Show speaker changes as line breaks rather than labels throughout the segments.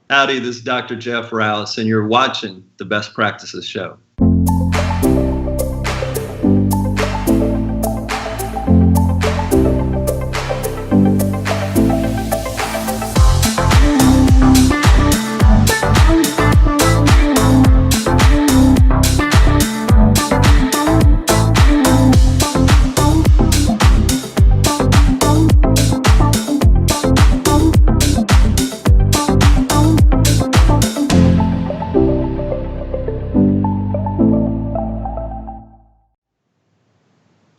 Howdy, this is Dr. Jeff Rouse, and you're watching the Best Practices Show.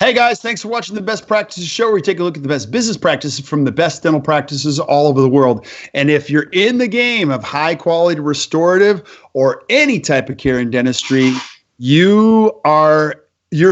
Hey guys, thanks for watching the Best Practices Show, where we take a look at the best business practices from the best dental practices all over the world. And if you're in the game of high quality restorative or any type of care in dentistry, you're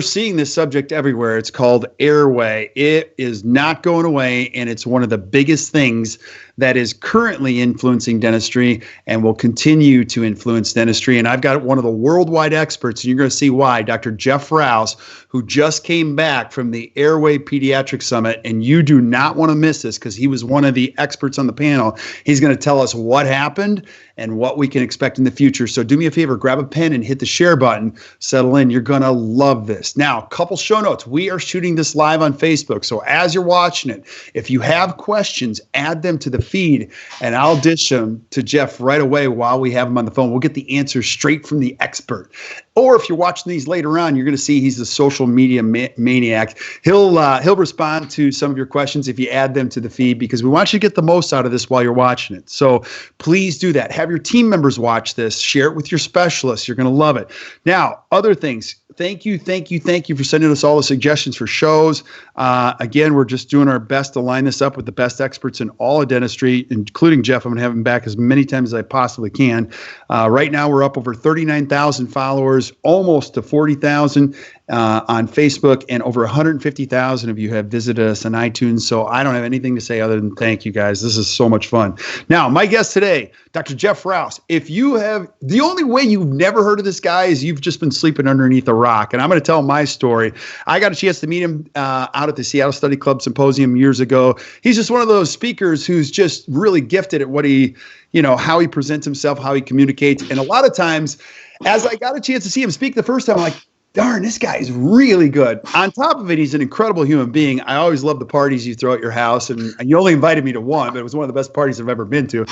seeing this subject everywhere. It's called Airway. It is not going away, and it's one of the biggest things that is currently influencing dentistry and will continue to influence dentistry. And I've got one of the worldwide experts, and you're going to see why, Dr. Jeff Rouse, who just came back from the Airway Pediatric Summit. And you do not want to miss this, because he was one of the experts on the panel. He's going to tell us what happened and what we can expect in the future. So do me a favor, grab a pen and hit the share button. Settle in. You're going to love this. Now, a couple show notes. We are shooting this live on Facebook. So as you're watching it, if you have questions, add them to the feed, and I'll dish them to Jeff right away while we have him on the phone. We'll get the answers straight from the expert. Or if you're watching these later on, you're going to see he's a social media maniac. He'll respond to some of your questions if you add them to the feed, because we want you to get the most out of this while you're watching it. So please do that. Have your team members watch this. Share it with your specialists. You're going to love it. Now, other things. Thank you for sending us all the suggestions for shows. Again, we're just doing our best to line this up with the best experts in all of dentistry, including Jeff. I'm going to have him back as many times as I possibly can. Right now, we're up over 39,000 followers, almost to 40,000 on Facebook, and over 150,000 of you have visited us on iTunes. So I don't have anything to say other than thank you guys. This is so much fun. Now, my guest today, Dr. Jeff Rouse. If you have, the only way you've never heard of this guy is you've just been sleeping underneath a rock. And I'm going to tell my story. I got a chance to meet him out at the Seattle Study Club Symposium years ago. He's just one of those speakers who's just really gifted at what how he presents himself, how he communicates. And a lot of times, as I got a chance to see him speak the first time, I'm like, darn, this guy is really good. On top of it, he's an incredible human being. I always love the parties you throw at your house, and you only invited me to one, but it was one of the best parties I've ever been to.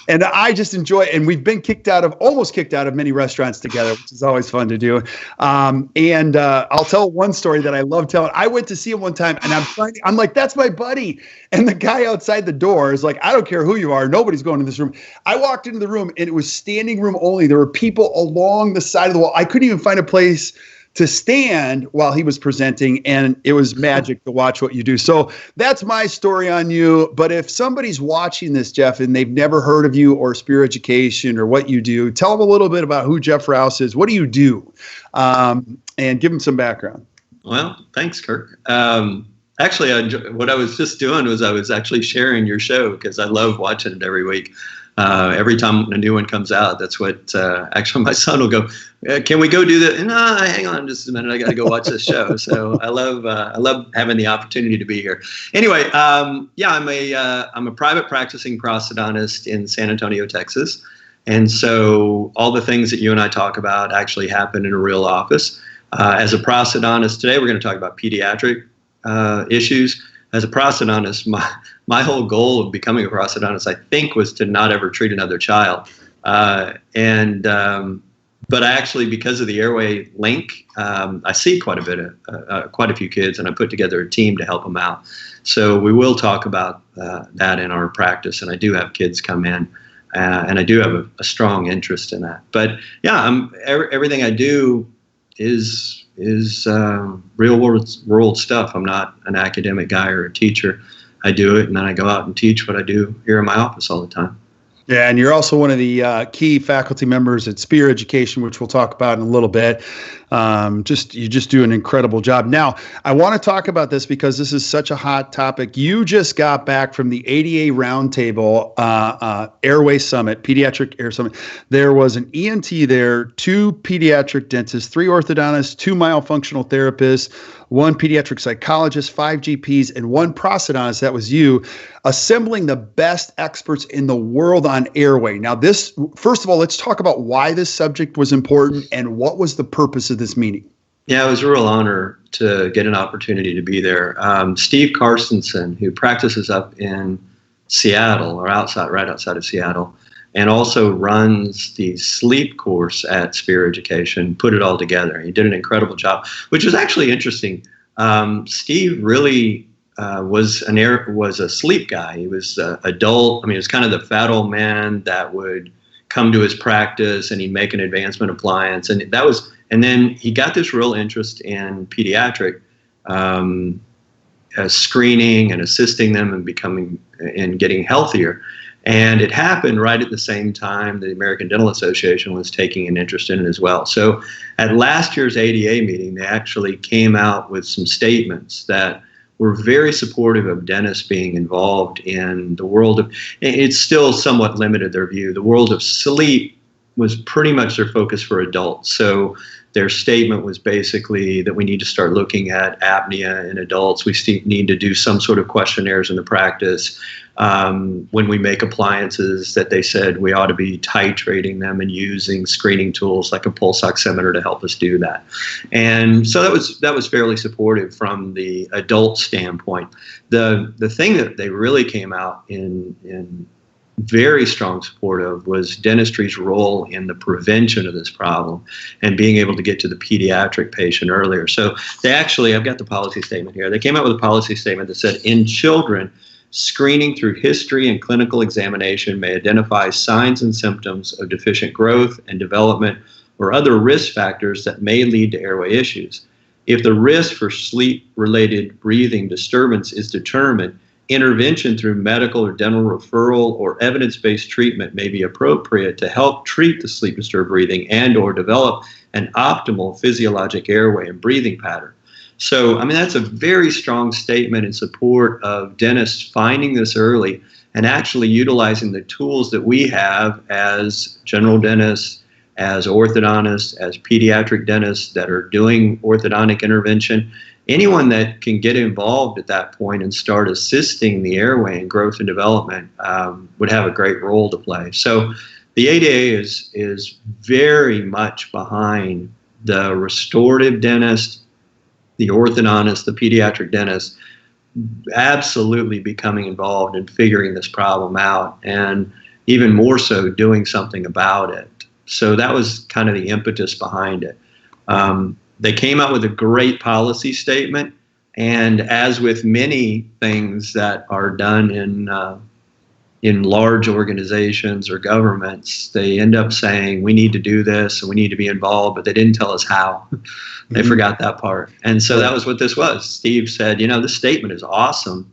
And I just enjoy it. And we've been almost kicked out of many restaurants together, which is always fun to do. I'll tell one story that I love telling. I went to see him one time, and I'm like, that's my buddy. And the guy outside the door is like, I don't care who you are. Nobody's going in this room. I walked into the room, and it was standing room only. There were people along the side of the wall. I couldn't even find a place to stand while he was presenting, and it was magic to watch what you do. So that's my story on you. But if somebody's watching this, Jeff, and they've never heard of you or Spear Education or what you do, tell them a little bit about who Jeff Rouse is. What do you do? And give them some background.
Well, thanks, Kirk. Actually, what I was just doing was I was actually sharing your show, because I love watching it every week. Every time a new one comes out, that's what actually my son will go, can we go do that? No, hang on just a minute. I got to go watch this show. So I love having the opportunity to be here. Anyway, I'm a private practicing prosthodontist in San Antonio, Texas. And so all the things that you and I talk about actually happen in a real office. As a prosthodontist today, we're going to talk about pediatric issues. As a prosthodontist, my whole goal of becoming a prosthodontist, I think, was to not ever treat another child. But I actually, because of the Airway link, I see quite a few kids, and I put together a team to help them out. So we will talk about that in our practice, and I do have kids come in, and I do have a strong interest in that. But yeah, everything I do is real world stuff. I'm not an academic guy or a teacher. I do it, and then I go out and teach what I do here in my office all the time.
Yeah, and you're also one of the key faculty members at Spear Education, which we'll talk about in a little bit. You just do an incredible job. Now, I want to talk about this because this is such a hot topic. You just got back from the ADA Roundtable Airway Summit, Pediatric Air Summit. There was an ENT there, 2 pediatric dentists, 3 orthodontists, 2 myofunctional therapists, 1 pediatric psychologist, 5 GPs, and 1 prosthodontist. That was you, assembling the best experts in the world on airway. Now, first of all, let's talk about why this subject was important and what was the purpose of this meeting.
Yeah, it was a real honor to get an opportunity to be there. Steve Carstensen, who practices up in Seattle, or right outside of Seattle, and also runs the sleep course at Spear Education, put it all together. He did an incredible job, which was actually interesting. Steve really was a sleep guy. He was adult. I mean, he was kind of the fat old man that would come to his practice and he'd make an advancement appliance, and then he got this real interest in pediatric screening and assisting them and getting healthier. And it happened right at the same time the American Dental Association was taking an interest in it as well. So at last year's ADA meeting, they actually came out with some statements that were very supportive of dentists being involved in the world of, it's still somewhat limited their view. The world of sleep was pretty much their focus for adults. So their statement was basically that we need to start looking at apnea in adults. We need to do some sort of questionnaires in the practice. When we make appliances, that they said we ought to be titrating them and using screening tools like a pulse oximeter to help us do that. And so that was fairly supportive from the adult standpoint. The thing that they really came out in very strong support of was dentistry's role in the prevention of this problem and being able to get to the pediatric patient earlier. So I've got the policy statement here. They came out with a policy statement that said, in children, screening through history and clinical examination may identify signs and symptoms of deficient growth and development or other risk factors that may lead to airway issues. If the risk for sleep-related breathing disturbance is determined, intervention through medical or dental referral or evidence-based treatment may be appropriate to help treat the sleep-disturbed breathing and or develop an optimal physiologic airway and breathing pattern. So, I mean, that's a very strong statement in support of dentists finding this early and actually utilizing the tools that we have as general dentists, as orthodontists, as pediatric dentists that are doing orthodontic intervention. Anyone that can get involved at that point and start assisting the airway and growth and development would have a great role to play. So the ADA is very much behind the restorative dentist, the orthodontist, the pediatric dentist, absolutely becoming involved in figuring this problem out, and even more so doing something about it. So that was kind of the impetus behind it. They came out with a great policy statement, and as with many things that are done in large organizations or governments, they end up saying we need to do this and we need to be involved, but they didn't tell us how. They forgot that part. And so that was what this was. Steve said, this statement is awesome,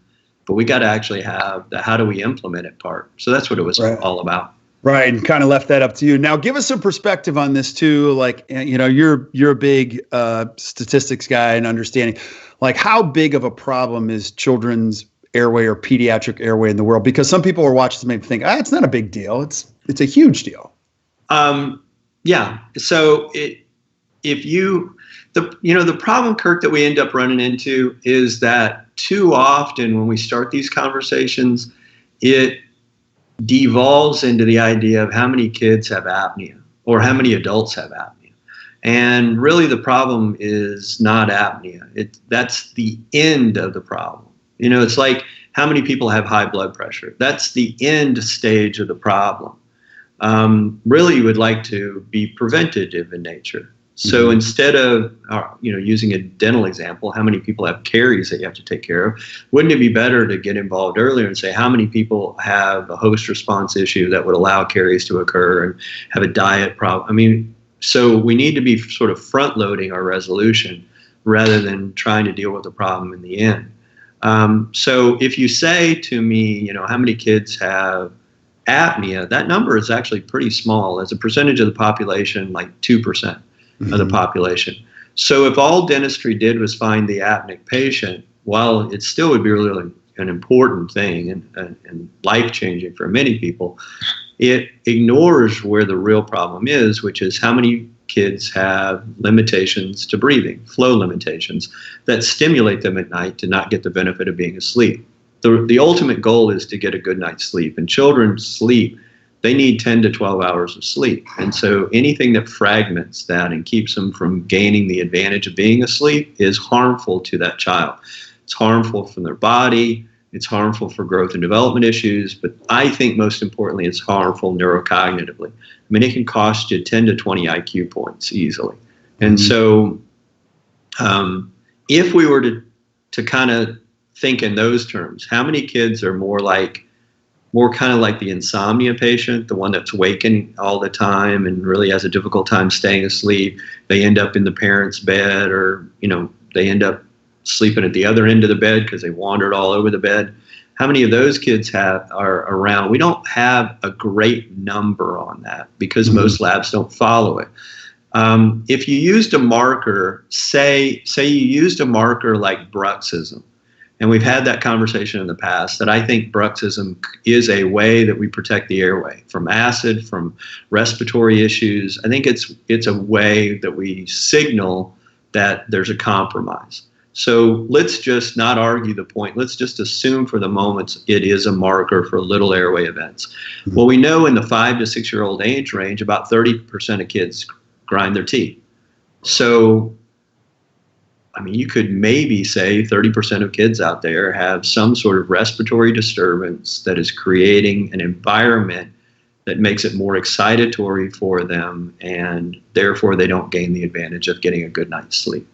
but we got to actually have the how do we implement it part. So that's what it was all about.
Right, and kind of left that up to you. Now, give us some perspective on this too. Like, you're a big statistics guy and understanding. Like, how big of a problem is children's airway or pediatric airway in the world? Because some people are watching this maybe think, it's not a big deal. It's a huge deal.
Yeah. So the problem, Kirk, that we end up running into is that too often when we start these conversations, it devolves into the idea of how many kids have apnea or how many adults have apnea. And really the problem is not apnea. That's the end of the problem. It's like how many people have high blood pressure. That's the end stage of the problem. Really you would like to be preventative in nature. So instead of using a dental example, how many people have caries that you have to take care of? Wouldn't it be better to get involved earlier and say how many people have a host response issue that would allow caries to occur and have a diet problem? I mean, so we need to be sort of front loading our resolution rather than trying to deal with the problem in the end. So if you say to me, how many kids have apnea, that number is actually pretty small as a percentage of the population, like 2%. Of the population. So if all dentistry did was find the apneic patient, while it still would be really an important thing and life-changing for many people, it ignores where the real problem is, which is how many kids have limitations to breathing, flow limitations, that stimulate them at night to not get the benefit of being asleep. The ultimate goal is to get a good night's sleep. And children sleep, they need 10 to 12 hours of sleep. And so anything that fragments that and keeps them from gaining the advantage of being asleep is harmful to that child. It's harmful for their body. It's harmful for growth and development issues. But I think most importantly, it's harmful neurocognitively. I mean, it can cost you 10 to 20 IQ points easily. And so if we were to kind of think in those terms, how many kids are more kind of like the insomnia patient, the one that's waking all the time and really has a difficult time staying asleep? They end up in the parent's bed, or, they end up sleeping at the other end of the bed because they wandered all over the bed. How many of those kids are around? We don't have a great number on that because most labs don't follow it. If you used a marker, say you used a marker like bruxism, and we've had that conversation in the past, that I think bruxism is a way that we protect the airway from acid, from respiratory issues. I think it's a way that we signal that there's a compromise. So let's just not argue the point. Let's just assume for the moment it is a marker for little airway events. Well, we know in the 5 to 6 year old age range, about 30% of kids grind their teeth. So, I mean, you could maybe say 30% of kids out there have some sort of respiratory disturbance that is creating an environment that makes it more excitatory for them, and therefore they don't gain the advantage of getting a good night's sleep.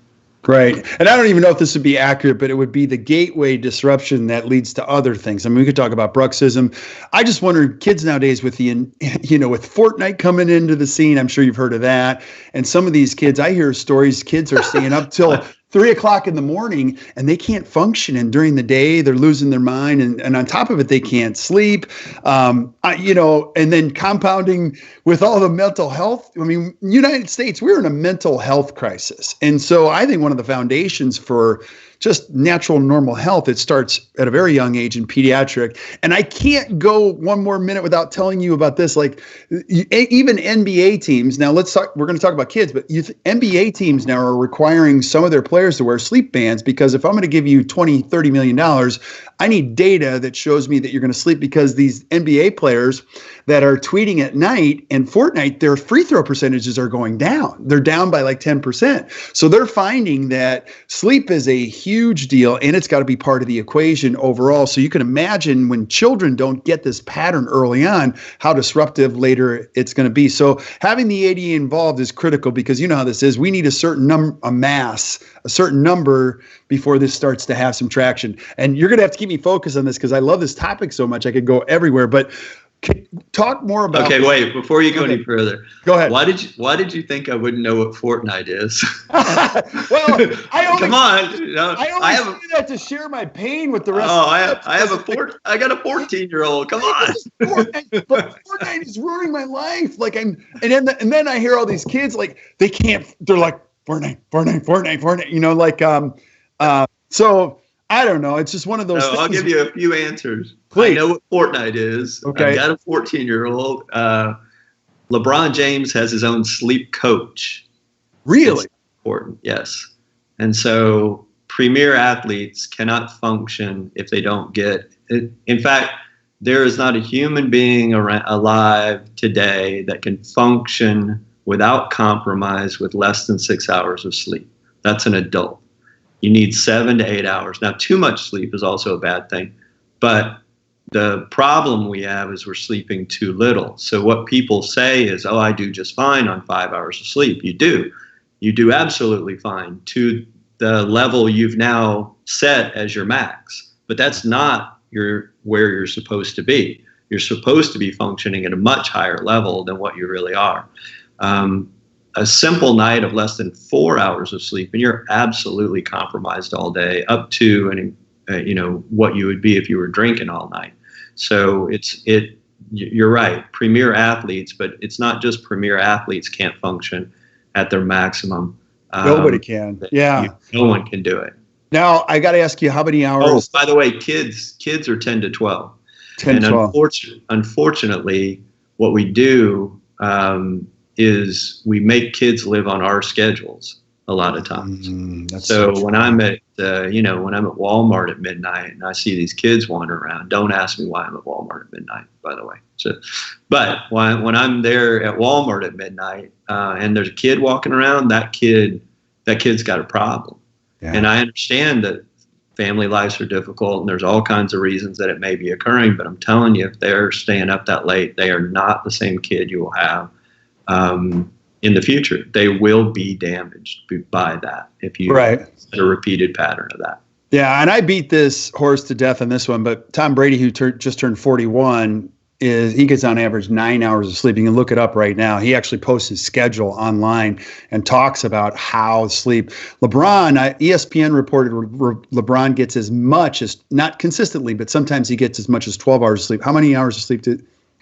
Right. And I don't even know if this would be accurate, but it would be the gateway disruption that leads to other things. I mean, we could talk about bruxism. I just wonder, kids nowadays with with Fortnite coming into the scene, I'm sure you've heard of that. And some of these kids, I hear stories, kids are staying up till 3 o'clock in the morning and they can't function. And during the day, they're losing their mind. And on top of it, they can't sleep. And then compounding with all the mental health. I mean, United States, we're in a mental health crisis. And so I think one of the foundations for just natural, normal health, it starts at a very young age in pediatric. And I can't go one more minute without telling you about this. Like even NBA teams, now we're going to talk about kids, but NBA teams now are requiring some of their players to wear sleep bands, because if I'm going to give you $20, $30 million, I need data that shows me that you're going to sleep, because these NBA players that are tweeting at night and Fortnite, their free throw percentages are going down. They're down by like 10%. So they're finding that sleep is a huge deal, and it's got to be part of the equation overall. So you can imagine when children don't get this pattern early on, how disruptive later it's going to be. So having the ADA involved is critical, because you know how this is. We need a certain a certain number before this starts to have some traction. And you're going to have to keep me focused on this, because I love this topic so much. I could go everywhere, but talk more about.
Okay, wait, before you go any further,
go ahead.
Why did you think I wouldn't know what Fortnite is?
Well,
come on.
I only do that to share my pain with the rest.
Oh, I got a 14-year-old. Come on.
But Fortnite is ruining my life. Like and then I hear all these kids, like they're like Fortnite. So I don't know. It's just one of those things.
I'll give you a few answers.
Please.
I know what Fortnite is.
Okay.
I got a 14-year-old. LeBron James has his own sleep coach.
Really?
It's important, yes. And so premier athletes cannot function if they don't get it. In fact, there is not a human being alive today that can function without compromise with less than 6 hours of sleep. That's an adult. You need 7 to 8 hours. Now, too much sleep is also a bad thing, but the problem we have is we're sleeping too little. So what people say is, oh, I do just fine on 5 hours of sleep. You do. You do absolutely fine to the level you've now set as your max. But that's not where you're supposed to be. You're supposed to be functioning at a much higher level than what you really are. A simple night of less than 4 hours of sleep, and you're absolutely compromised all day, up to what you would be if you were drinking all night. So you're right, premier athletes, but it's not just premier athletes can't function at their maximum.
Nobody can. Yeah.
No one can do it.
Now, I got to ask you, how many hours?
Oh, by the way, kids are 10 to 12.
10 to 12.
Unfortunately, what we do is we make kids live on our schedules a lot of times. So when I'm at when I'm at Walmart at midnight and I see these kids wandering around, don't ask me why I'm at Walmart at midnight, by the way. But when I'm there at Walmart at midnight and there's a kid walking around, that kid's got a problem. Yeah. And I understand that family lives are difficult and there's all kinds of reasons that it may be occurring, but I'm telling you, if they're staying up that late, they are not the same kid you will have in the future. They will be damaged by that if you set a repeated pattern of that.
Yeah, and I beat this horse to death on this one, but Tom Brady, who just turned 41, he gets on average 9 hours of sleep. You can look it up right now. He actually posts his schedule online and talks about how sleep. LeBron, ESPN reported LeBron gets as much as, not consistently, but sometimes he gets as much as 12 hours of sleep. How many hours of sleep do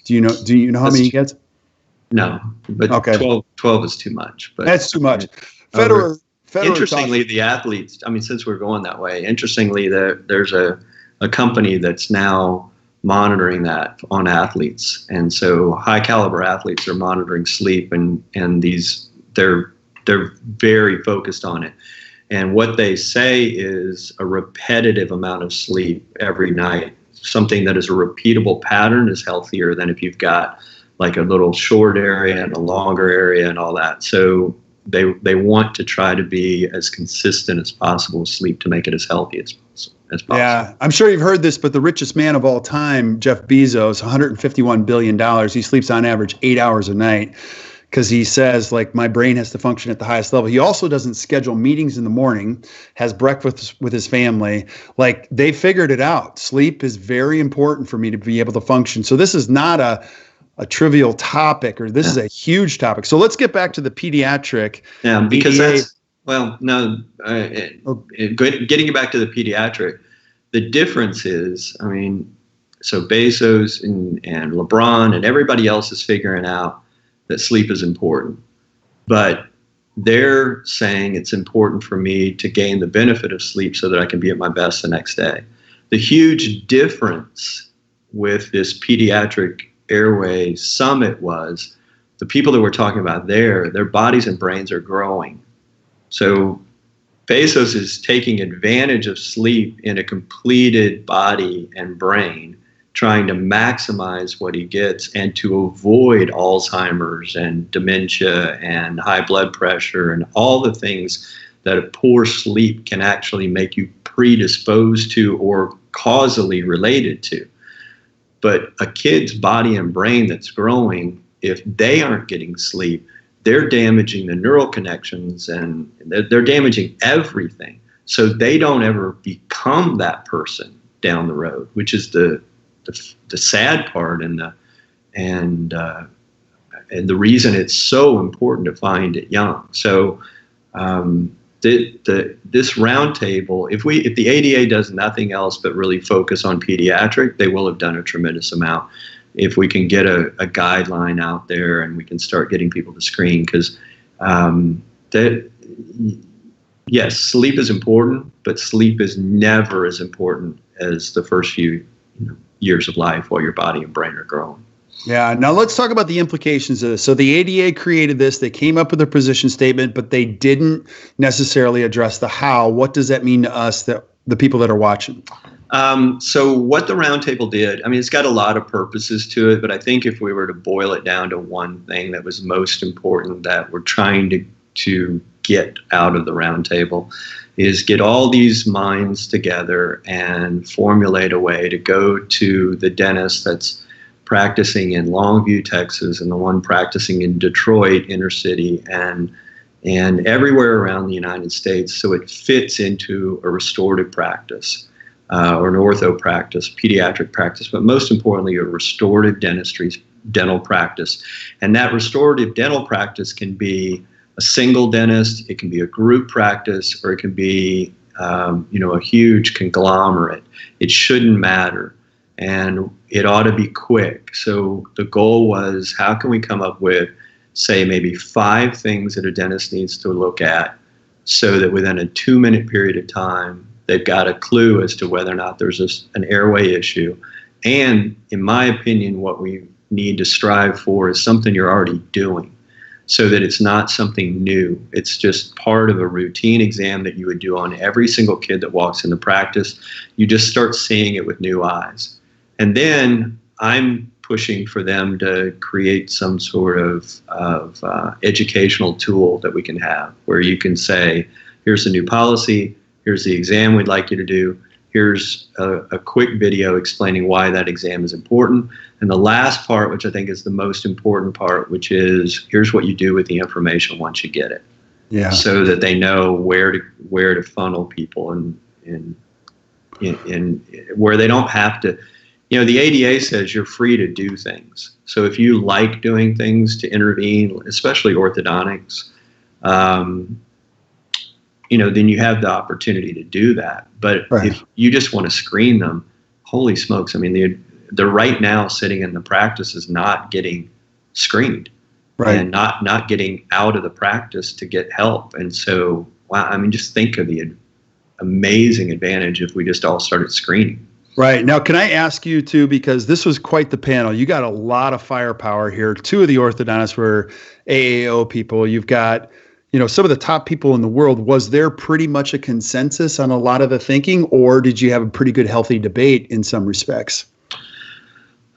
you know how many he gets?
No, but 12 is too much. But
that's too much. Federer
interestingly, the athletes, I mean, since we're going that way, interestingly, there's a company that's now monitoring that on athletes. And so high caliber athletes are monitoring sleep and they're very focused on it. And what they say is a repetitive amount of sleep every night, something that is a repeatable pattern, is healthier than if you've got like a little short area and a longer area and all that. So they want to try to be as consistent as possible with sleep to make it as healthy as possible.
Yeah, I'm sure you've heard this, but the richest man of all time, Jeff Bezos, $151 billion, he sleeps on average 8 hours a night because he says, like, my brain has to function at the highest level. He also doesn't schedule meetings in the morning, has breakfast with his family. Like, they figured it out. Sleep is very important for me to be able to function. So this is not a trivial topic, or this is a huge topic. So let's get back to the pediatric.
Yeah, because that's, well, no, getting back to the pediatric, the difference is, I mean, so Bezos and LeBron and everybody else is figuring out that sleep is important. But they're saying it's important for me to gain the benefit of sleep so that I can be at my best the next day. The huge difference with this Pediatric Airway Summit was the people that we're talking about there, their bodies and brains are growing. So Bezos is taking advantage of sleep in a completed body and brain, trying to maximize what he gets and to avoid Alzheimer's and dementia and high blood pressure and all the things that a poor sleep can actually make you predisposed to or causally related to. But a kid's body and brain that's growing, if they aren't getting sleep, they're damaging the neural connections and they're damaging everything. So they don't ever become that person down the road, which is the sad part and the reason it's so important to find it young. So this roundtable, if the ADA does nothing else but really focus on pediatric, they will have done a tremendous amount. If we can get a guideline out there and we can start getting people to screen, because yes, sleep is important, but sleep is never as important as the first few years of life while your body and brain are growing.
Yeah. Now let's talk about the implications of this. So the ADA created this. They came up with a position statement, but they didn't necessarily address the how. What does that mean to us, that the people that are watching?
So what the roundtable did, I mean, it's got a lot of purposes to it, but I think if we were to boil it down to one thing that was most important that we're trying to get out of the roundtable is get all these minds together and formulate a way to go to the dentist that's practicing in Longview, Texas, and the one practicing in Detroit, inner city, and everywhere around the United States, so it fits into a restorative practice. Or an ortho practice, pediatric practice, but most importantly, a restorative dentistry dental practice. And that restorative dental practice can be a single dentist, it can be a group practice, or it can be a huge conglomerate. It shouldn't matter. And it ought to be quick. So the goal was, how can we come up with, say, maybe 5 things that a dentist needs to look at so that within a 2-minute period of time, they've got a clue as to whether or not there's an airway issue. And in my opinion, what we need to strive for is something you're already doing, so that it's not something new. It's just part of a routine exam that you would do on every single kid that walks into practice. You just start seeing it with new eyes. And then I'm pushing for them to create some sort of educational tool that we can have, where you can say, here's the new policy, here's the exam we'd like you to do, here's a quick video explaining why that exam is important. And the last part, which I think is the most important part, which is here's what you do with the information once you get it. Yeah. So that they know where to funnel people and where they don't have to. The ADA says you're free to do things. So if you like doing things to intervene, especially orthodontics, then you have the opportunity to do that. But if you just want to screen them, holy smokes, they're right now sitting in the practice is not getting screened, and not getting out of the practice to get help. And so, wow, just think of the amazing advantage if we just all started screening.
Right. Now, can I ask you too, because this was quite the panel. You got a lot of firepower here. 2 of the orthodontists were AAO people. You've got, some of the top people in the world. Was there pretty much a consensus on a lot of the thinking, or did you have a pretty good, healthy debate in some respects?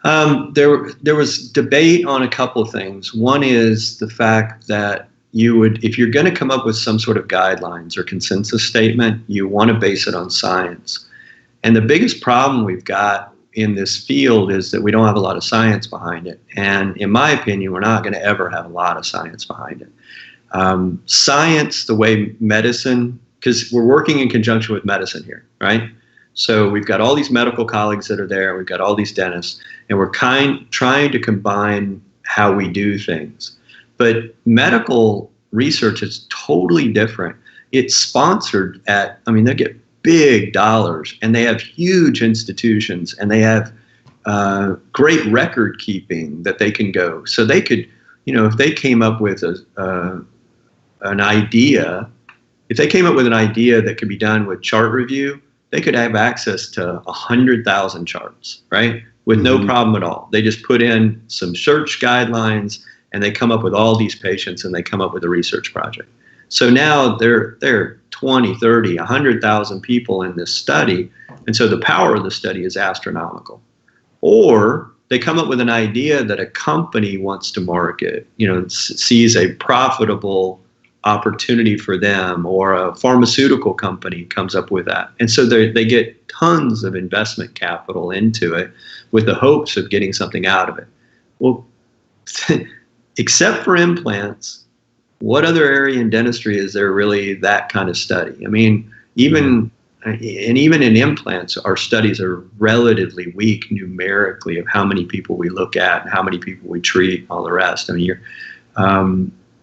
There was debate on a couple of things. One is the fact that if you're going to come up with some sort of guidelines or consensus statement, you want to base it on science. And the biggest problem we've got in this field is that we don't have a lot of science behind it. And in my opinion, we're not going to ever have a lot of science behind it. Science, the way medicine, because we're working in conjunction with medicine here, right? So we've got all these medical colleagues that are there. We've got all these dentists, and we're trying to combine how we do things. But medical research is totally different. It's sponsored they get big dollars, and they have huge institutions, and they have great record keeping that they can go. So they could, if they came up with an idea, that could be done with chart review, they could have access to 100,000 charts, right? With no problem at all. They just put in some search guidelines, and they come up with all these patients, and they come up with a research project. So now there are 20, 30, 100,000 people in this study, and so the power of the study is astronomical. Or they come up with an idea that a company wants to market, sees a profitable opportunity for them, or a pharmaceutical company comes up with that. And so they get tons of investment capital into it with the hopes of getting something out of it. Well, except for implants, what other area in dentistry is there really that kind of study? Even in implants, our studies are relatively weak numerically of how many people we look at and how many people we treat, all the rest.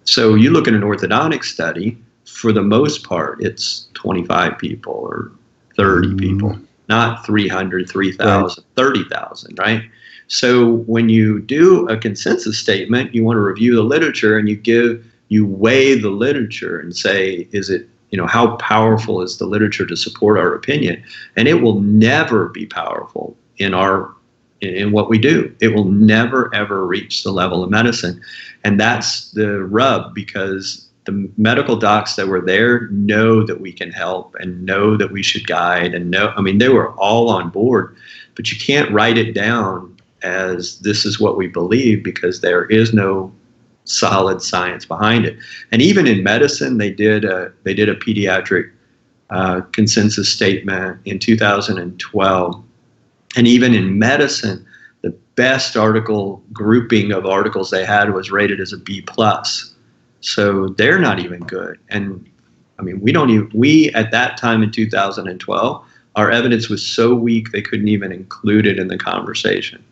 So you look at an orthodontic study, for the most part, it's 25 people or 30 people, not 300, 3,000, 30,000, right? So when you do a consensus statement, you want to review the literature, and you weigh the literature and say, how powerful is the literature to support our opinion? And it will never be powerful in what we do. It will never, ever reach the level of medicine. And that's the rub, because the medical docs that were there know that we can help and know that we should guide and they were all on board, but you can't write it down as this is what we believe, because there is no solid science behind it. And even in medicine, they did a pediatric consensus statement in 2012. And even in medicine, the best grouping of articles they had was rated as a B+. So they're not even good. And we at that time in 2012, our evidence was so weak they couldn't even include it in the conversation.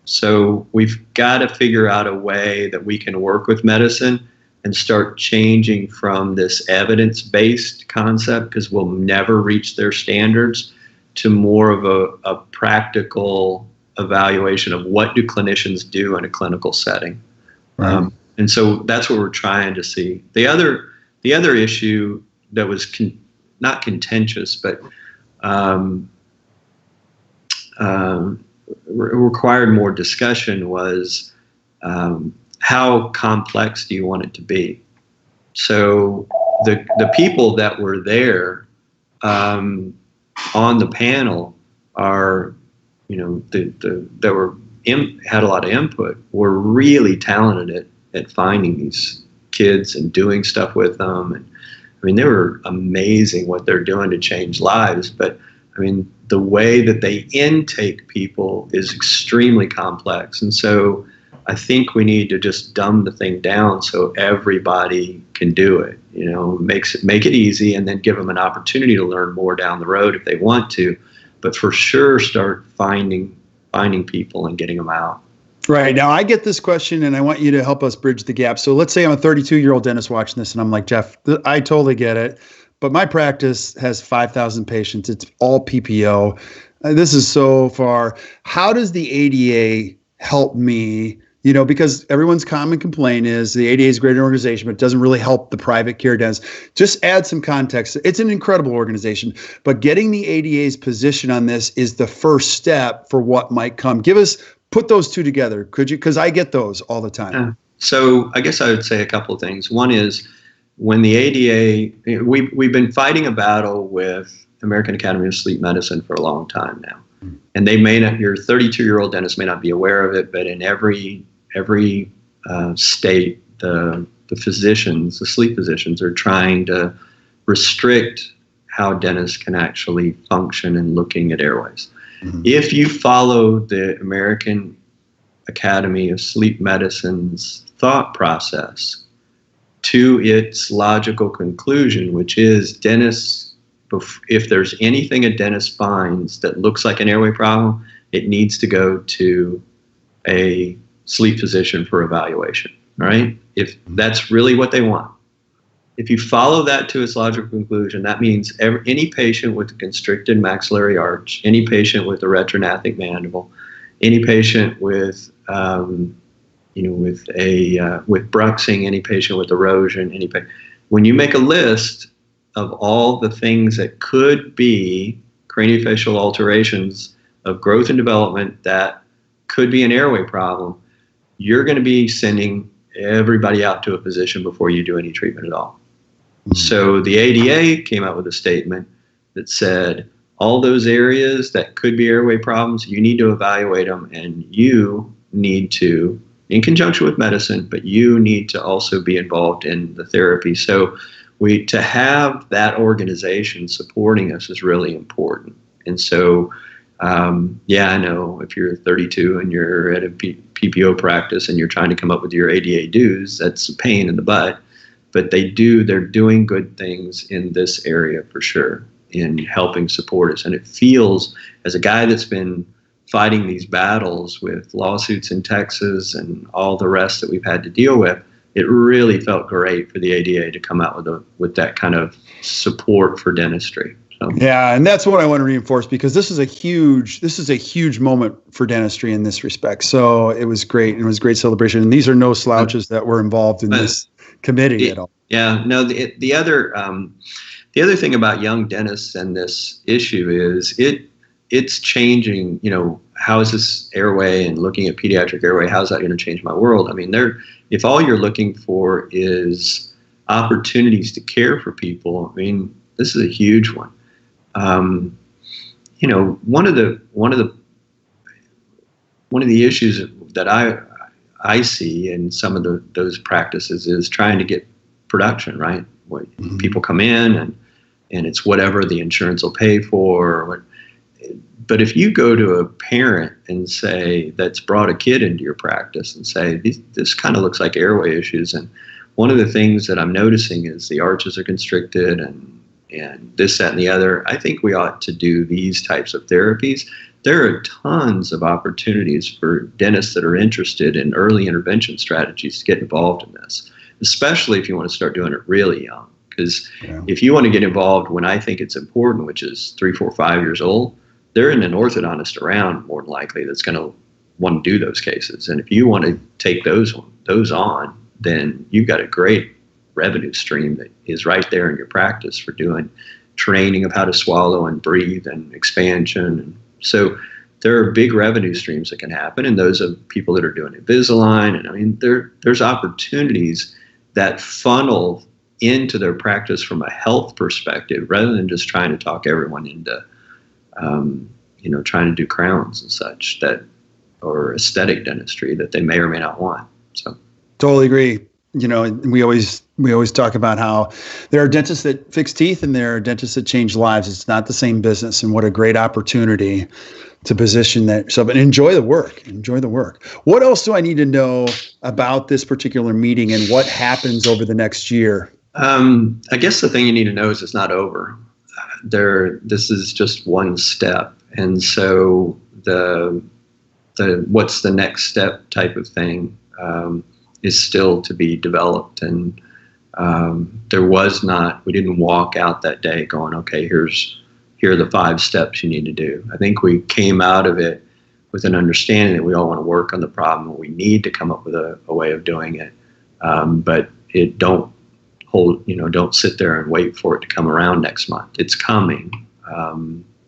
So we've got to figure out a way that we can work with medicine and start changing from this evidence-based concept, because we'll never reach their standards, to more of a practical evaluation of what do clinicians do in a clinical setting. Right. And so that's what we're trying to see. The other issue that was not contentious, but required more discussion was how complex do you want it to be? So the people that were there on the panel are, that were had a lot of input, were really talented at finding these kids and doing stuff with them. And I mean, they were amazing what they're doing to change lives. But I mean, the way that they intake people is extremely complex. And so I think we need to just dumb the thing down so everybody can do it. Make it easy, and then give them an opportunity to learn more down the road if they want to. But for sure, start finding people and getting them out.
Right. Now, I get this question, and I want you to help us bridge the gap. So let's say I'm a 32-year-old dentist watching this, and I'm like, Jeff, I totally get it, but my practice has 5,000 patients. It's all PPO. This is so far. How does the ADA help me? Because everyone's common complaint is the ADA is a great organization, but it doesn't really help the private care dentists. Just add some context. It's an incredible organization, but getting the ADA's position on this is the first step for what might come. Put those two together, could you? Because I get those all the time.
Yeah. So I guess I would say a couple of things. One is when the ADA, we've been fighting a battle with American Academy of Sleep Medicine for a long time now. And they may not, your 32-year-old dentist may not be aware of it, but in every state, the physicians, the sleep physicians, are trying to restrict how dentists can actually function in looking at airways. Mm-hmm. If you follow the American Academy of Sleep Medicine's thought process to its logical conclusion, which is dentists, if there's anything a dentist finds that looks like an airway problem, it needs to go to a sleep physician for evaluation, right? If that's really what they want. If you follow that to its logical conclusion, that means any patient with a constricted maxillary arch, any patient with a retrognathic mandible, any patient with bruxing, any patient with erosion, when you make a list of all the things that could be craniofacial alterations of growth and development that could be an airway problem, you're going to be sending everybody out to a physician before you do any treatment at all. Mm-hmm. So the ADA came out with a statement that said all those areas that could be airway problems, you need to evaluate them, and you need to, in conjunction with medicine, but you need to also be involved in the therapy. So to have that organization supporting us is really important. And so, I know if you're 32 and you're at a PPO practice and you're trying to come up with your ADA dues, that's a pain in the butt. But they're doing good things in this area for sure in helping support us. And it feels, as a guy that's been fighting these battles with lawsuits in Texas and all the rest that we've had to deal with, it really felt great for the ADA to come out with that kind of support for dentistry. So.
Yeah, and that's what I want to reinforce, because this is a huge moment for dentistry in this respect. So it was great, and it was a great celebration. And these are no slouches that were involved in this committee at all.
Yeah, no. The other thing about young dentists and this issue is it's changing. How is this airway and looking at pediatric airway? How's that going to change my world? I mean, if all you're looking for is opportunities to care for people, I mean, this is a huge one. One of the issues that I see in some of those practices is trying to get production, right? Mm-hmm. People come in and it's whatever the insurance will pay for. But if you go to a parent and say, that's brought a kid into your practice and say, this kind of looks like airway issues, and one of the things that I'm noticing is the arches are constricted and this, that, and the other, I think we ought to do these types of therapies. There are tons of opportunities for dentists that are interested in early intervention strategies to get involved in this, especially if you want to start doing it really young. Because if you want to get involved when I think it's important, which is 3, 4, 5 years old, there isn't an orthodontist around more than likely that's going to want to do those cases. And if you want to take those on, then you've got a great revenue stream that is right there in your practice for doing training of how to swallow and breathe and expansion. And so there are big revenue streams that can happen, and those are people that are doing Invisalign. And I mean, there's opportunities that funnel into their practice from a health perspective, rather than just trying to talk everyone into, trying to do crowns and such, that, or aesthetic dentistry that they may or may not want. So
totally agree. We always talk about how there are dentists that fix teeth and there are dentists that change lives. It's not the same business, and what a great opportunity to position that yourself and enjoy the work. What else do I need to know about this particular meeting and what happens over the next year?
I guess the thing you need to know is it's not over. This is just one step. And so the what's the next step type of thing is still to be developed. And we didn't walk out that day going, okay, here are the 5 steps you need to do. I think we came out of it with an understanding that we all want to work on the problem and we need to come up with a way of doing it. But don't sit there and wait for it to come around next month. It's coming,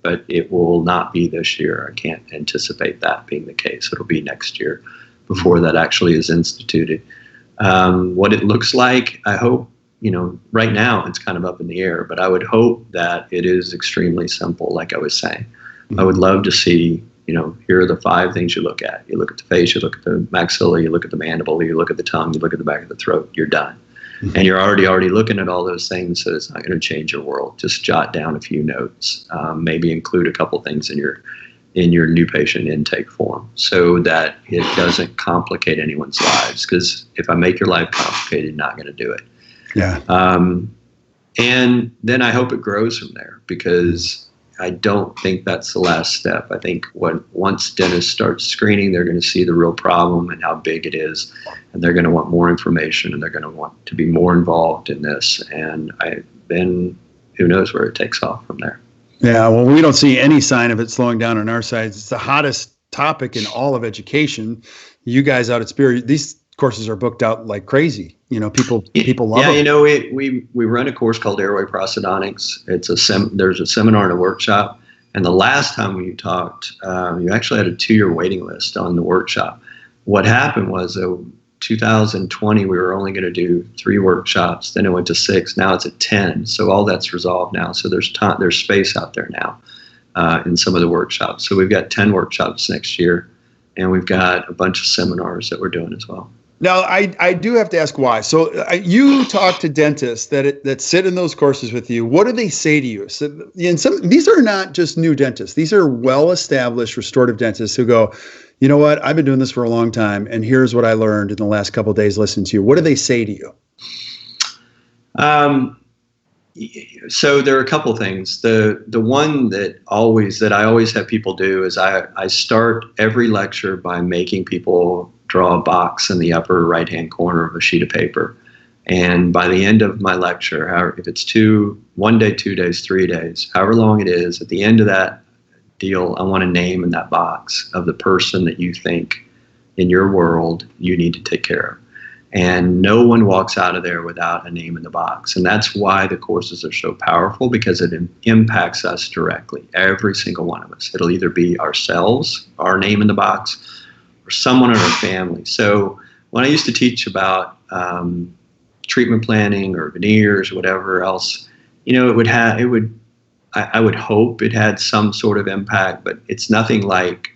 but it will not be this year. I can't anticipate that being the case. It'll be next year before that actually is instituted. What it looks like, I hope, right now it's kind of up in the air, but I would hope that it is extremely simple, like I was saying. Mm-hmm. I would love to see, here are the 5 things you look at. You look at the face, you look at the maxilla, you look at the mandible, you look at the tongue, you look at the back of the throat, you're done. Mm-hmm. And you're already looking at all those things, so it's not going to change your world. Just jot down a few notes, maybe include a couple things in your new patient intake form so that it doesn't complicate anyone's lives. Because if I make your life complicated, you're not going to do it.
Yeah.
And then I hope it grows from there, because I don't think that's the last step. I think once dentists start screening, they're going to see the real problem and how big it is, and they're going to want more information, and they're going to want to be more involved in this. And then who knows where it takes off from there.
Yeah, well, we don't see any sign of it slowing down on our side. It's the hottest topic in all of education. You guys out at Spirit, these courses are booked out like crazy. People love them.
Yeah, we run a course called Airway Prosthodontics. There's a seminar and a workshop. And the last time we talked, you actually had a 2-year waiting list on the workshop. What happened was 2020, we were only going to do 3 workshops. Then it went to 6. Now it's at 10. So all that's resolved now. So there's space out there now in some of the workshops. So we've got 10 workshops next year, and we've got a bunch of seminars that we're doing as well.
Now, I do have to ask why. So you talk to dentists that sit in those courses with you. What do they say to you? So, these are not just new dentists. These are well-established restorative dentists who go, you know what, I've been doing this for a long time, and here's what I learned in the last couple of days listening to you. What do they say to you?
So there are a couple things. The one that I always have people do is I start every lecture by making people draw a box in the upper right-hand corner of a sheet of paper. And by the end of my lecture, if it's 1 day, 2 days, 3 days, however long it is, at the end of that deal, I want a name in that box of the person that you think in your world you need to take care of. And no one walks out of there without a name in the box. And that's why the courses are so powerful, because it impacts us directly, every single one of us. It'll either be ourselves, our name in the box, or someone in our family. So when I used to teach about treatment planning or veneers or whatever else, I would hope it had some sort of impact, but it's nothing like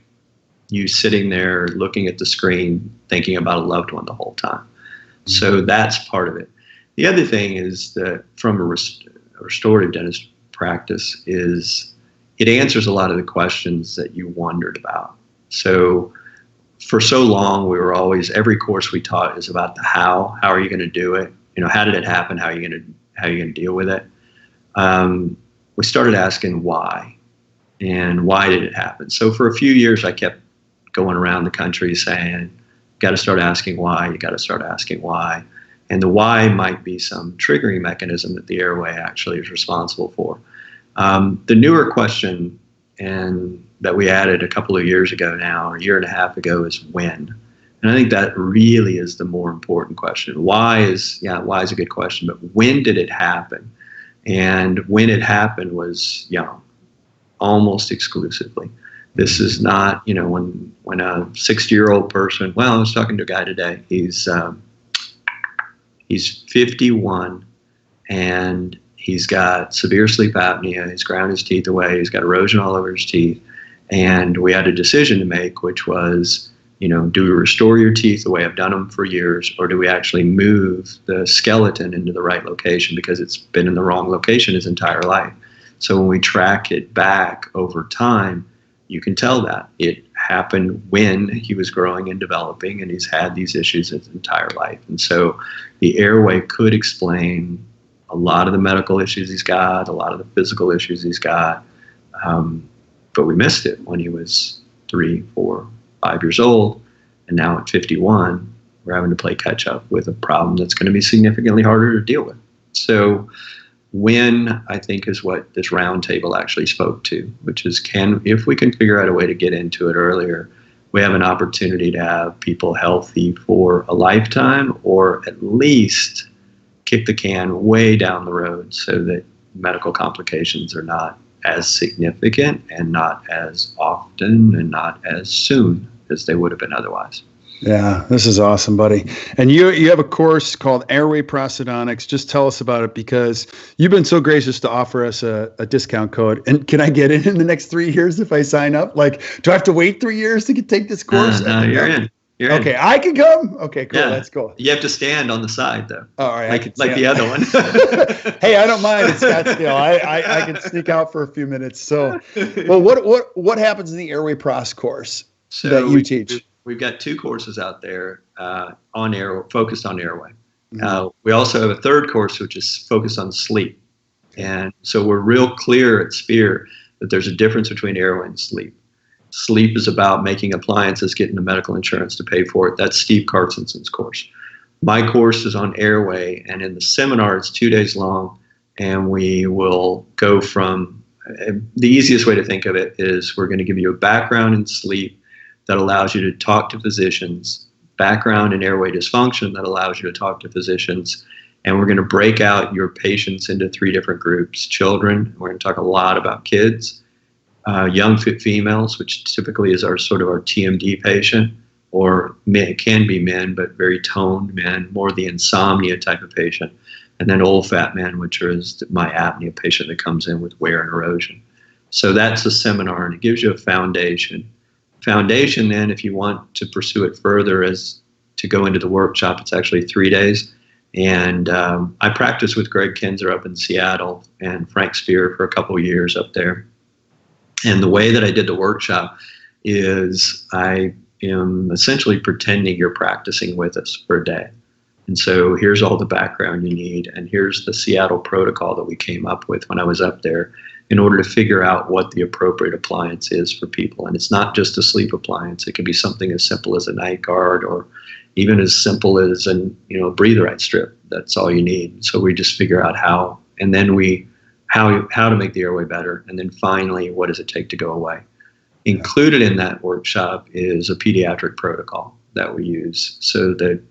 you sitting there looking at the screen thinking about a loved one the whole time. Mm-hmm. So that's part of it. The other thing is that from a restorative dentist practice is it answers a lot of the questions that you wondered about. So for so long, we were always, every course we taught is about the how. How are you going to do it? How did it happen? How are you going to deal with it? We started asking why, and why did it happen? So for a few years, I kept going around the country saying, got to start asking why, you got to start asking why. And the why might be some triggering mechanism that the airway actually is responsible for. The newer question, and that we added a couple of years ago now, or a year and a half ago, is when. And I think that really is the more important question. Why is a good question, but when did it happen? And when it happened was young, almost exclusively. This is not, when a 60-year-old person, well, I was talking to a guy today, he's 51 and he's got severe sleep apnea, he's ground his teeth away, he's got erosion all over his teeth. And we had a decision to make, which was, do we restore your teeth the way I've done them for years, or do we actually move the skeleton into the right location because it's been in the wrong location his entire life? So when we track it back over time, you can tell that it happened when he was growing and developing, and he's had these issues his entire life. And so the airway could explain a lot of the medical issues he's got, a lot of the physical issues he's got, but we missed it when he was 3, 4, 5 years old, and now at 51, we're having to play catch up with a problem that's going to be significantly harder to deal with. So when, I think, is what this roundtable actually spoke to, which is if we can figure out a way to get into it earlier, we have an opportunity to have people healthy for a lifetime, or at least kick the can way down the road so that medical complications are not as significant and not as often and not as soon as they would have been otherwise.
Yeah, this is awesome, buddy. And you have a course called Airway Prosthodontics. Just tell us about it, because you've been so gracious to offer us a discount code. And can I get in the next 3 years if I sign up? Like, do I have to wait 3 years to take this course?
No, you're in. You're
okay,
in.
I can come? Okay, cool. Yeah. Let's go.
You have to stand on the side, though.
All right.
Like the other one.
Hey, I don't mind. It's Scottsdale. I can sneak out for a few minutes. So, well, what happens in the Airway Pros course that you teach?
We've got 2 courses out there focused on airway. Mm-hmm. We also have a 3rd course which is focused on sleep. And so we're real clear at Spear that there's a difference between airway and sleep. Sleep is about making appliances, getting the medical insurance to pay for it. That's Steve Carstenson's course. My course is on airway, and in the seminar, it's 2 days long, and we will go from, the easiest way to think of it is we're going to give you a background in sleep that allows you to talk to physicians, background in airway dysfunction that allows you to talk to physicians, and we're going to break out your patients into 3 different groups. Children, we're going to talk a lot about kids, young females, which typically is our TMD patient, or can be men, but very toned men, more the insomnia type of patient, and then old fat men, which is my apnea patient that comes in with wear and erosion. So that's a seminar, and it gives you a foundation. Foundation, then, if you want to pursue it further, is to go into the workshop. It's actually 3 days. And I practiced with Greg Kinzer up in Seattle and Frank Spear for a couple of years up there. And the way that I did the workshop is I am essentially pretending you're practicing with us for a day. And so here's all the background you need, and here's the Seattle protocol that we came up with when I was up there in order to figure out what the appropriate appliance is for people. And it's not just a sleep appliance. It can be something as simple as a night guard, or even as simple as a breathe-right strip. That's all you need. So we just figure out how, and then how to make the airway better, and then finally, what does it take to go away? Included in that workshop is a pediatric protocol that we use so that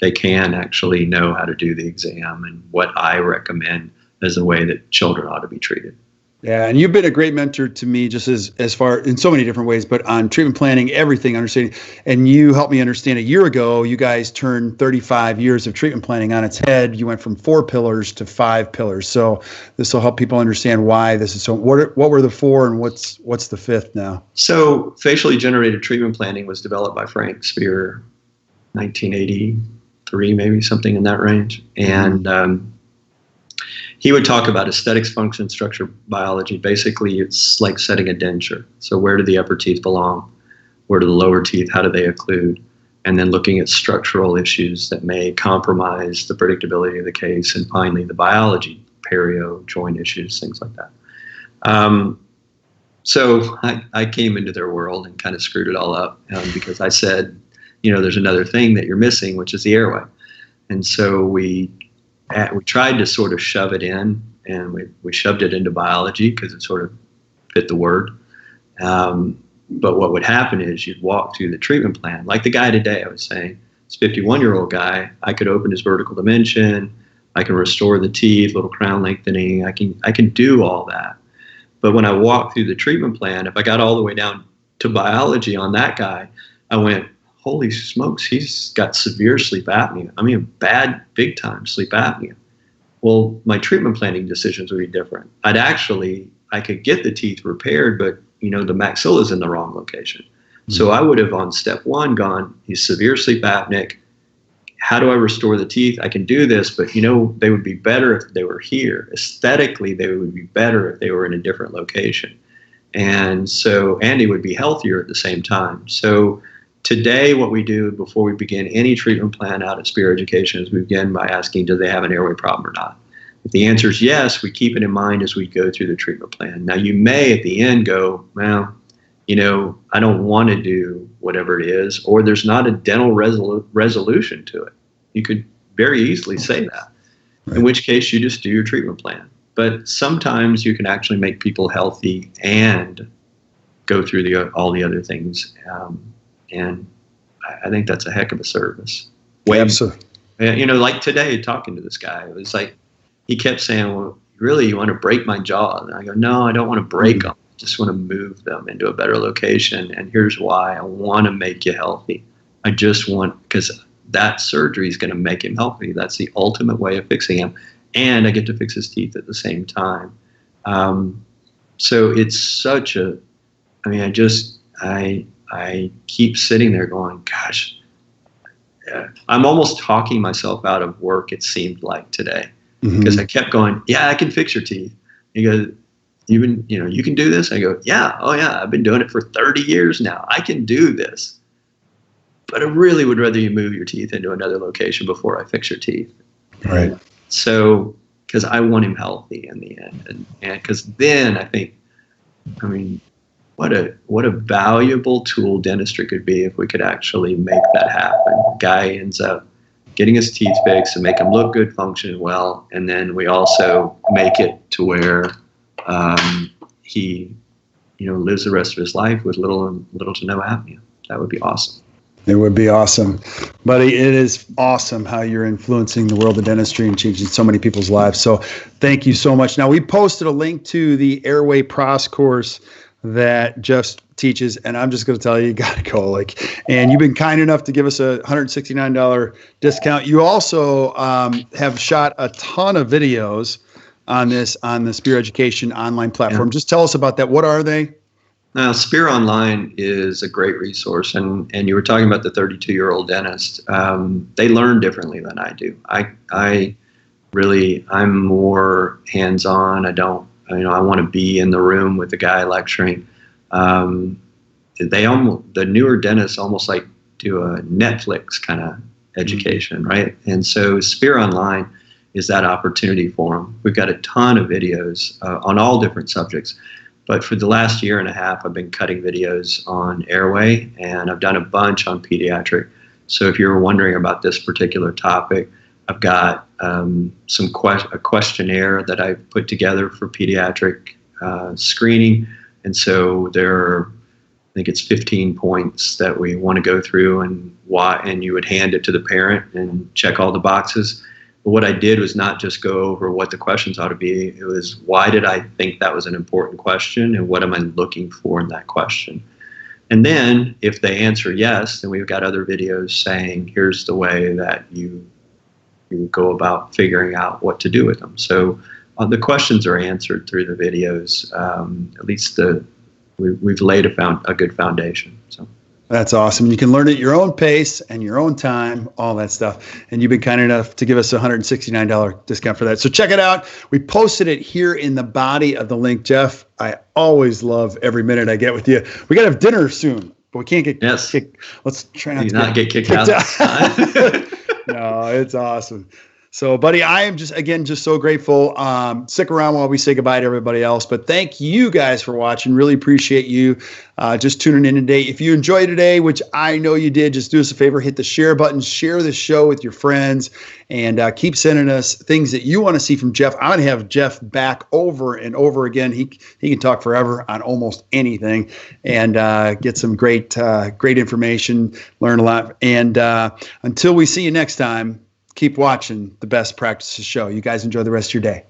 they can actually know how to do the exam and what I recommend as a way that children ought to be treated.
Yeah, and you've been a great mentor to me just as far in so many different ways, but on treatment planning, everything, understanding. And you helped me understand a year ago, you guys turned 35 years of treatment planning on its head. You went from 4 pillars to 5 pillars. So this will help people understand why this is so. What were the 4 and what's the 5th now? So
facially generated treatment planning was developed by Frank Spear, 1983, maybe something in that range. And he would talk about aesthetics, function, structure, biology. Basically, it's like setting a denture. So where do the upper teeth belong? Where do the lower teeth, how do they occlude? And then looking at structural issues that may compromise the predictability of the case. And finally, the biology, perio, joint issues, things like that. So I came into their world and kind of screwed it all up because I said, there's another thing that you're missing, which is the airway. And so we tried to sort of shove it in, and we shoved it into biology because it sort of fit the word. But what would happen is you'd walk through the treatment plan. Like the guy today, I was saying, this 51-year-old guy, I could open his vertical dimension. I can restore the teeth, little crown lengthening. I can do all that. But when I walked through the treatment plan, if I got all the way down to biology on that guy, I went, holy smokes, he's got severe sleep apnea. I mean, bad, big time sleep apnea. Well, my treatment planning decisions would be different. I could get the teeth repaired, but the maxilla is in the wrong location. Mm-hmm. So I would have on step one gone, he's severe sleep apneic. How do I restore the teeth? I can do this, but they would be better if they were here. Aesthetically, they would be better if they were in a different location. And so Andy would be healthier at the same time. So today, what we do before we begin any treatment plan out at Spear Education is we begin by asking, do they have an airway problem or not? If the answer is yes, we keep it in mind as we go through the treatment plan. Now, you may at the end go, well, I don't want to do whatever it is, or there's not a dental resolution to it. You could very easily say that, right. In which case you just do your treatment plan. But sometimes you can actually make people healthy and go through all the other things. And I think that's a heck of a service.
Absolutely.
Like today, talking to this guy, it was like, he kept saying, well, really, you want to break my jaw? And I go, no, I don't want to break them. I just want to move them into a better location. And here's why. I want to make you healthy. Because that surgery is going to make him healthy. That's the ultimate way of fixing him. And I get to fix his teeth at the same time. So it's I keep sitting there going, gosh, I'm almost talking myself out of work, it seemed like today. Because I kept going, yeah, I can fix your teeth. He goes, you can do this? I go, yeah, oh yeah, I've been doing it for 30 years now. I can do this. But I really would rather you move your teeth into another location before I fix your teeth.
Right.
So, because I want him healthy in the end. And because then what a valuable tool dentistry could be if we could actually make that happen. Guy ends up getting his teeth fixed and make him look good, function well, and then we also make it to where he, lives the rest of his life with little to no apnea. That would be awesome.
It would be awesome. Buddy, it is awesome how you're influencing the world of dentistry and changing so many people's lives. So thank you so much. Now, we posted a link to the Airway Pros course that Jeff teaches, and I'm just going to tell you, you got to go. And you've been kind enough to give us a $169 discount. You also have shot a ton of videos on the Spear Education online platform. Yeah. Just tell us about that. What are they?
Now, Spear Online is a great resource, and you were talking about the 32-year-old dentist. They learn differently than I do. I'm more hands-on. I want to be in the room with the guy lecturing. The newer dentists almost like do a Netflix kind of education, right? And so Spear Online is that opportunity for them. We've got a ton of videos on all different subjects. But for the last year and a half, I've been cutting videos on Airway, and I've done a bunch on pediatric. So if you're wondering about this particular topic, I've got a questionnaire that I've put together for pediatric screening. And so I think it's 15 points that we want to go through and you would hand it to the parent and check all the boxes. But what I did was not just go over what the questions ought to be. It was, why did I think that was an important question, and what am I looking for in that question? And then if they answer yes, then we've got other videos saying, here's the way that you go about figuring out what to do with them. So the questions are answered through the videos. At least we've laid a good foundation. So.
That's awesome. You can learn at your own pace and your own time, all that stuff. And you've been kind enough to give us a $169 discount for that. So check it out. We posted it here in the body of the link. Jeff, I always love every minute I get with you. We got to have dinner soon, but we can't get kicked. Let's try not to
get kicked out.
No, it's awesome. So, buddy, I am just so grateful. Stick around while we say goodbye to everybody else. But thank you guys for watching. Really appreciate you just tuning in today. If you enjoyed today, which I know you did, just do us a favor, hit the share button, share the show with your friends, and keep sending us things that you want to see from Jeff. I'm going to have Jeff back over and over again. He can talk forever on almost anything and get some great information, learn a lot. And until we see you next time, keep watching the Best Practices Show. You guys enjoy the rest of your day.